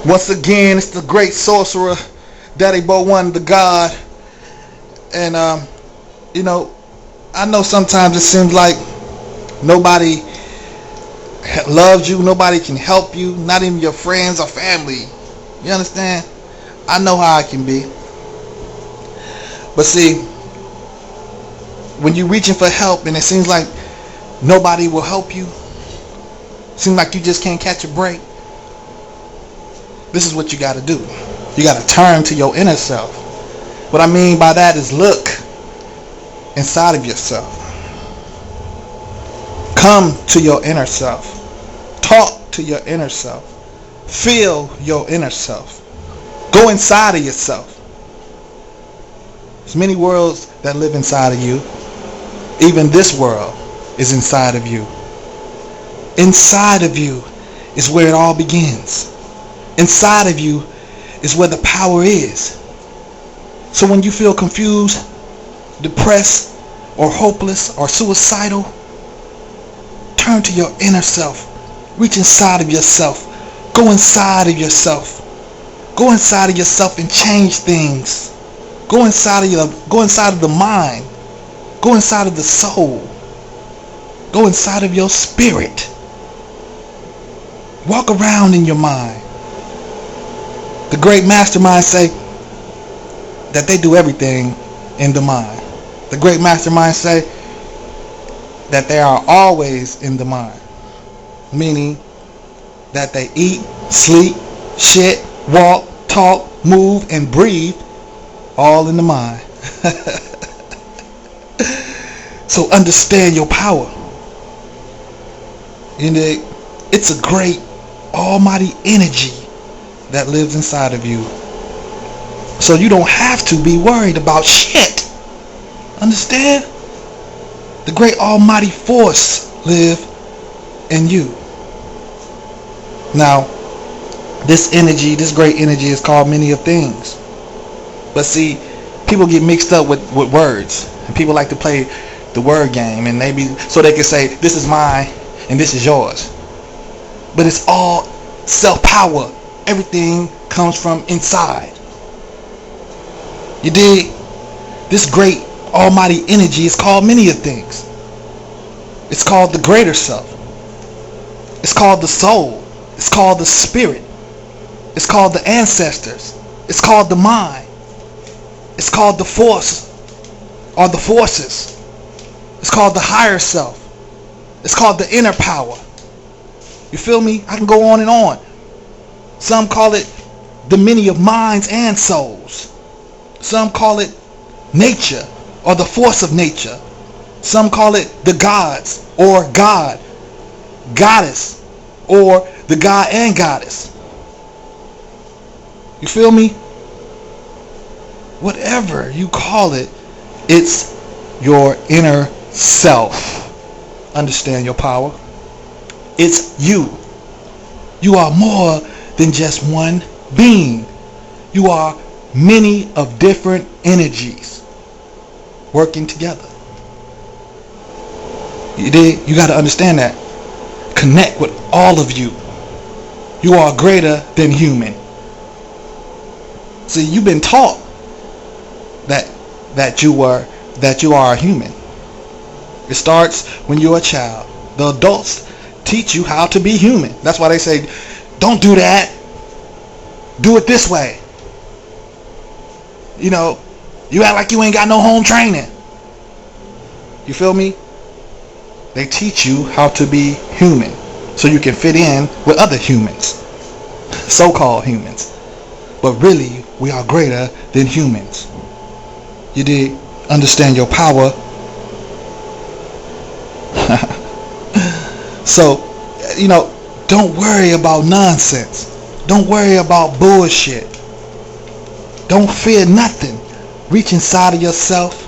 Once again, it's the great sorcerer, Daddy Bo One, the God. And, you know, I know sometimes it seems like nobody loves you, nobody can help you, not even your friends or family. You understand? I know how it can be. But see, when you're reaching for help and it seems like nobody will help you, seems like you just can't catch a break, this is what you got to do. You got to turn to your inner self. What I mean by that is look inside of yourself. Come to your inner self. Talk to your inner self. Feel your inner self. Go inside of yourself. There's many worlds that live inside of you. Even this world is inside of you. Inside of you is where it all begins. Inside of you is where the power is. So when you feel confused, depressed, or hopeless, or suicidal, turn to your inner self. Reach inside of yourself. Go inside of yourself. Go inside of yourself and change things. Go inside of the mind. Go inside of the soul. Go inside of your spirit. Walk around in your mind. The great masterminds say that they do everything in the mind. The great masterminds say that they are always in the mind. Meaning that they eat, sleep, shit, walk, talk, move, and breathe all in the mind. So understand your power. You know, it's a great almighty energy that lives inside of you. So you don't have to be worried about shit. Understand? The great almighty force live in you. Now, this energy, this great energy is called many of things. But see, people get mixed up with words. And people like to play the word game, and maybe so they can say, this is mine and this is yours. But it's all self-power. Everything comes from inside. You dig? This great almighty energy is called many of things. It's called the greater self. It's called the soul. It's called the spirit. It's called the ancestors. It's called the mind. It's called the force or the forces. It's called the higher self. It's called the inner power. You feel me? I can go on and on. Some call it the many of minds and souls. Some call it nature or the force of nature. Some call it the gods or God, goddess, or the god and goddess. You feel me? Whatever you call it, it's your inner self. Understand your power. It's you. You are more than just one being. You are many of different energies working together. You got to understand that. Connect with all of you. You are greater than human. See, you've been taught that you are a human. It starts when you're a child. The adults teach you how to be human. That's why they say, don't do that. Do it this way. You know, you act like you ain't got no home training. You feel me? They teach you how to be human so you can fit in with other humans, so-called humans. But really, we are greater than humans. You did understand your power. So, you know, don't worry about nonsense. Don't worry about bullshit. Don't fear nothing. Reach inside of yourself.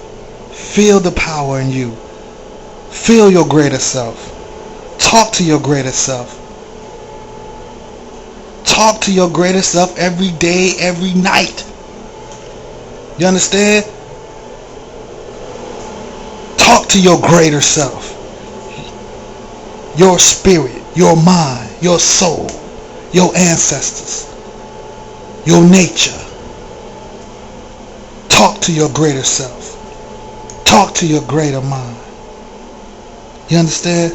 Feel the power in you. Feel your greater self. Talk to your greater self. Talk to your greater self every day, every night. You understand? Talk to your greater self. Your spirit, your mind, your soul, your ancestors. your nature. Talk to your greater self. Talk to your greater mind. You understand?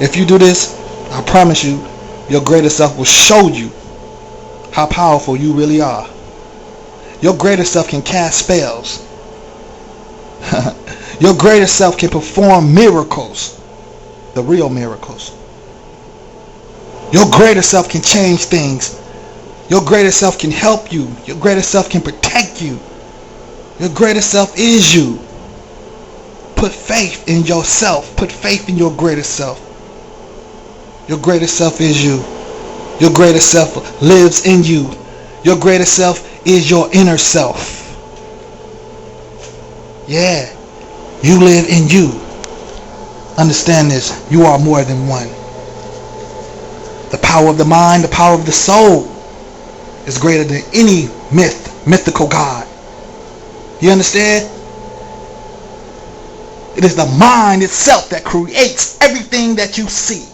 If you do this, I promise you, your greater self will show you how powerful you really are. Your greater self can cast spells. Your greater self can perform miracles. The real miracles. Your greater self can change things. Your greater self can help you. Your greater self can protect you. Your greater self is you. Put faith in yourself. Put faith in your greater self. Your greater self is you. Your greater self lives in you. Your greater self is your inner self. Yeah, you live in you. Understand this. You are more than one. The power of the mind, the power of the soul is greater than any mythical god. You understand? It is the mind itself that creates everything that you see.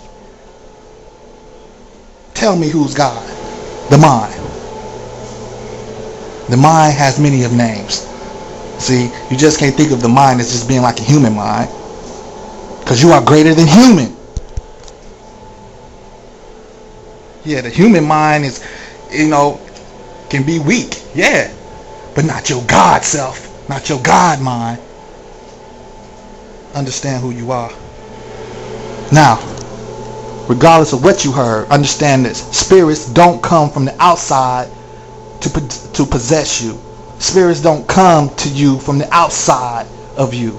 Tell me who's God? The mind. The mind has many of names. See, you just can't think of the mind as just being like a human mind. Because you are greater than human. Yeah, the human mind is, can be weak. Yeah. But not your God self. Not your God mind. Understand who you are. Now, regardless of what you heard, understand this. Spirits don't come from the outside to possess you. Spirits don't come to you from the outside of you.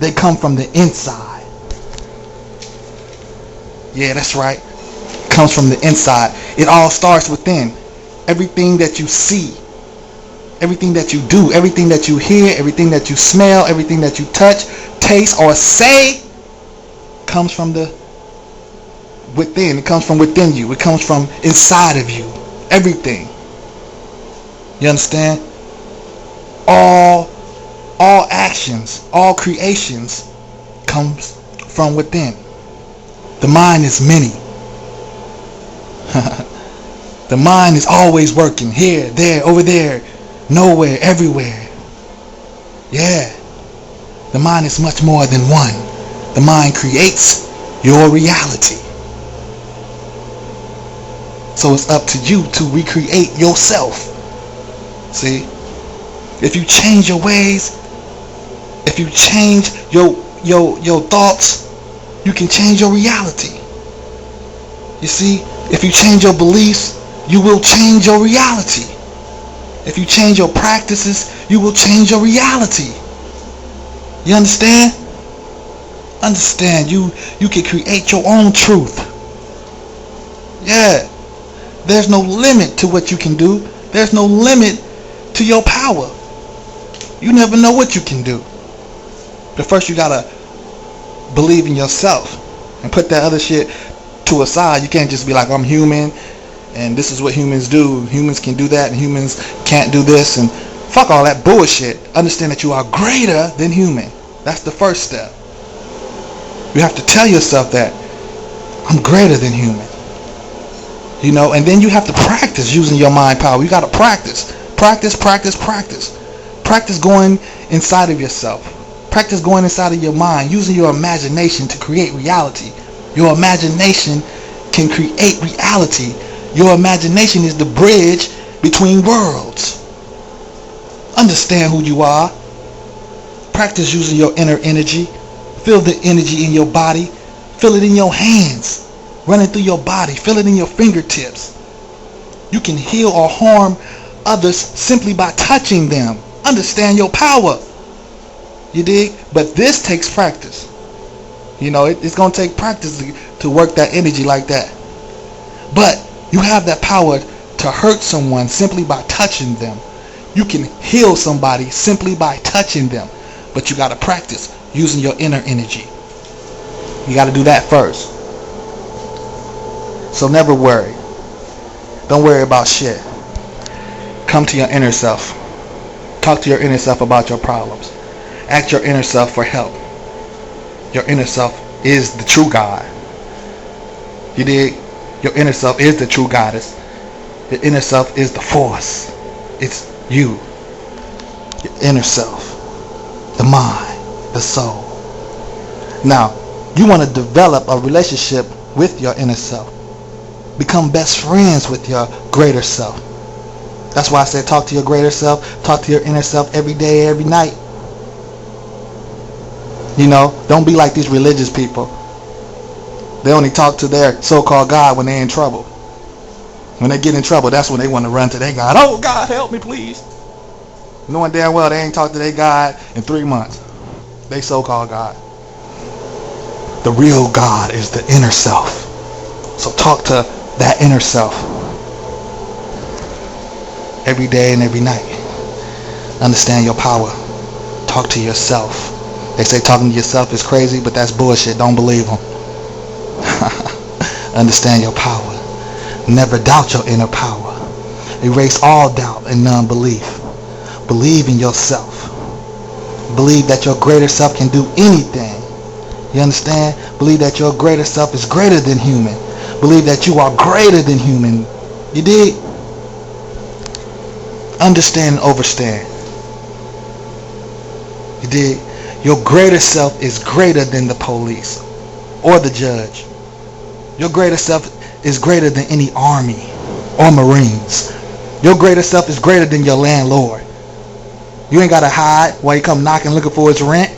They come from the inside. Yeah, that's right. It comes from the inside. It all starts within. Everything that you see, everything that you do, everything that you hear, everything that you smell, everything that you touch, taste, or say comes from the within. It comes from within you. It comes from inside of you. Everything. You understand? All actions, all creations comes from within. The mind is many. The mind is always working. Here, there, over there, nowhere, everywhere. Yeah. The mind is much more than one. The mind creates your reality. So it's up to you to recreate yourself. See? If you change your ways, if you change your thoughts, you can change your reality. You see? If you change your beliefs, you will change your reality. If you change your practices, you will change your reality. You understand? Understand, you can create your own truth. Yeah. There's no limit to what you can do. There's no limit to your power. You never know what you can do. But first you gotta believe in yourself and put that other shit to a side. You can't just be like, I'm human and this is what humans do. Humans can do that and humans can't do this, and fuck all that bullshit. Understand that you are greater than human. That's the first step. You have to tell yourself that I'm greater than human. And then you have to practice using your mind power. You got to practice. Practice going inside of yourself. Practice going inside of your mind, using your imagination to create reality. Your imagination can create reality. Your imagination is the bridge between worlds. Understand who you are. Practice using your inner energy. Feel the energy in your body. Feel it in your hands. Running through your body. Feel it in your fingertips. You can heal or harm others simply by touching them. Understand your power. You dig? But this takes practice. It's going to take practice to work that energy like that. But you have that power to hurt someone simply by touching them. You can heal somebody simply by touching them. But you got to practice using your inner energy. You got to do that first. So never worry. Don't worry about shit. Come to your inner self. Talk to your inner self about your problems. Ask your inner self for help. Your inner self is the true God. You dig? Your inner self is the true goddess. Your inner self is the force. It's you. Your inner self. The mind. The soul. Now, you want to develop a relationship with your inner self. Become best friends with your greater self. That's why I said talk to your greater self. Talk to your inner self every day, every night. You know, don't be like these religious people. They only talk to their so-called God when they're in trouble. When they get in trouble, that's when they want to run to their God. Oh, God, help me, please. Knowing damn well they ain't talked to their God in 3 months. They so-called God. The real God is the inner self. So talk to that inner self every day and every night. Understand your power. Talk to yourself. They say talking to yourself is crazy, but that's bullshit. Don't believe them. Understand your power. Never doubt your inner power. Erase all doubt and non-belief. Believe in yourself. Believe that your greater self can do anything. You understand? Believe that your greater self is greater than human. Believe that you are greater than human. You dig? Understand and overstand. You dig? Your greater self is greater than the police or the judge. Your greater self is greater than any army or Marines. Your greater self is greater than your landlord. You ain't got to hide while you come knocking looking for his rent.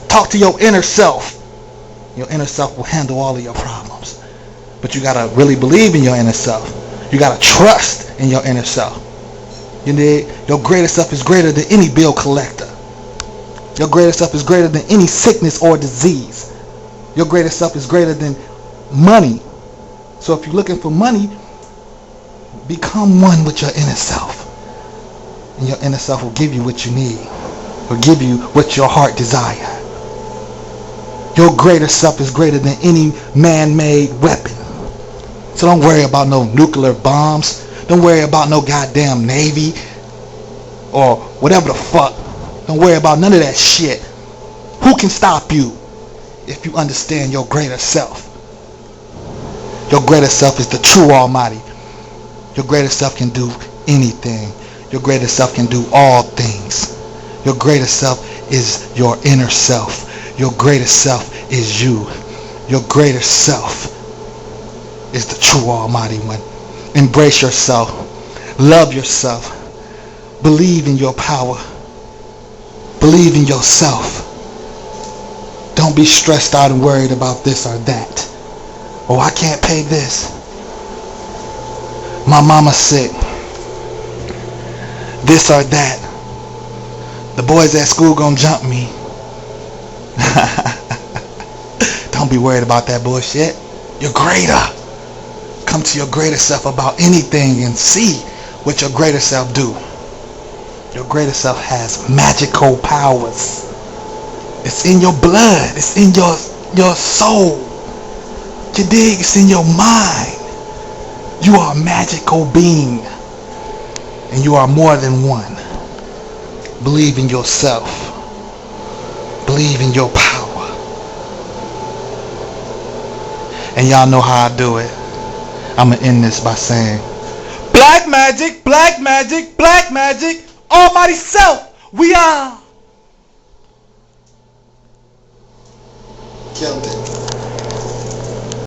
Talk to your inner self. Your inner self will handle all of your problems. But you got to really believe in your inner self. You got to trust in your inner self. You need, your greater self is greater than any bill collector. Your greater self is greater than any sickness or disease. Your greater self is greater than money. So if you're looking for money, become one with your inner self. And your inner self will give you what you need. Will give you what your heart desires. Your greater self is greater than any man-made weapon. So don't worry about no nuclear bombs. Don't worry about no goddamn Navy or whatever the fuck. Don't worry about none of that shit. Who can stop you if you understand your greater self? Your greater self is the true Almighty. Your greater self can do anything. Your greater self can do all things. Your greater self is your inner self. Your greater self is you. Your greater self is the true Almighty one. Embrace yourself. Love yourself. Believe in your power. Believe in yourself. Don't be stressed out and worried about this or that. Oh, I can't pay this. My mama's sick. This or that. The boys at school gonna jump me. Don't be worried about that bullshit. You're greater. Come to your greater self about anything and see what your greater self do. Your greater self has magical powers. It's in your blood. It's in your soul. You dig? It's in your mind. You are a magical being. And you are more than one. Believe in yourself. Believe in your power. And y'all know how I do it. I'm going to end this by saying, Black magic, black magic, black magic, Almighty Self, we are. Killed it.